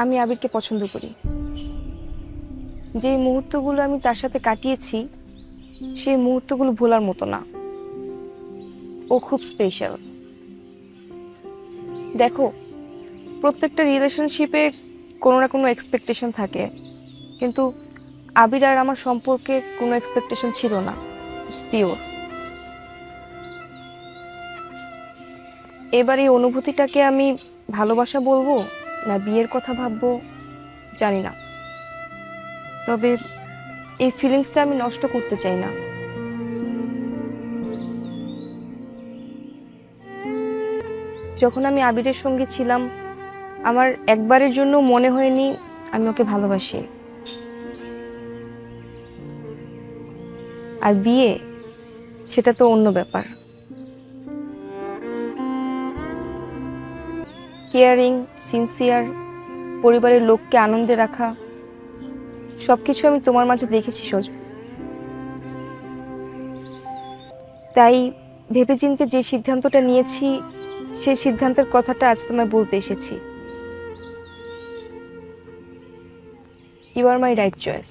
আমি আবিরকে পছন্দ করি। যে মুহূর্তগুলো আমি তার সাথে কাটিয়েছি সেই মুহূর্তগুলো ভোলার মতো না। ও খুব স্পেশাল। দেখো, প্রত্যেকটা রিলেশনশিপে কোনো না কোনো এক্সপেকটেশন থাকে, কিন্তু আবির আর আমার সম্পর্কে কোনো এক্সপেকটেশন ছিল না। It's pure. এবার এই অনুভূতিটাকে আমি ভালোবাসা বলবো না বিয়ের কথা ভাববো জানি না, তবে এই ফিলিংসটা আমি নষ্ট করতে চাই না। যখন আমি আবিরের সঙ্গে ছিলাম আমার একবারের জন্য মনে হয়নি আমি ওকে ভালোবাসি। আর বিয়ে, সেটা তো অন্য ব্যাপার। কেয়ারিং, সিনসিয়ার, পরিবারের লোককে আনন্দে রাখা, সবকিছু আমি তোমার মাঝে দেখেছি সজল। তাই ভেবেচিন্তে যে সিদ্ধান্তটা নিয়েছি সেই সিদ্ধান্তের কথাটা আজ তোমায় বলতে এসেছি। You are my right choice.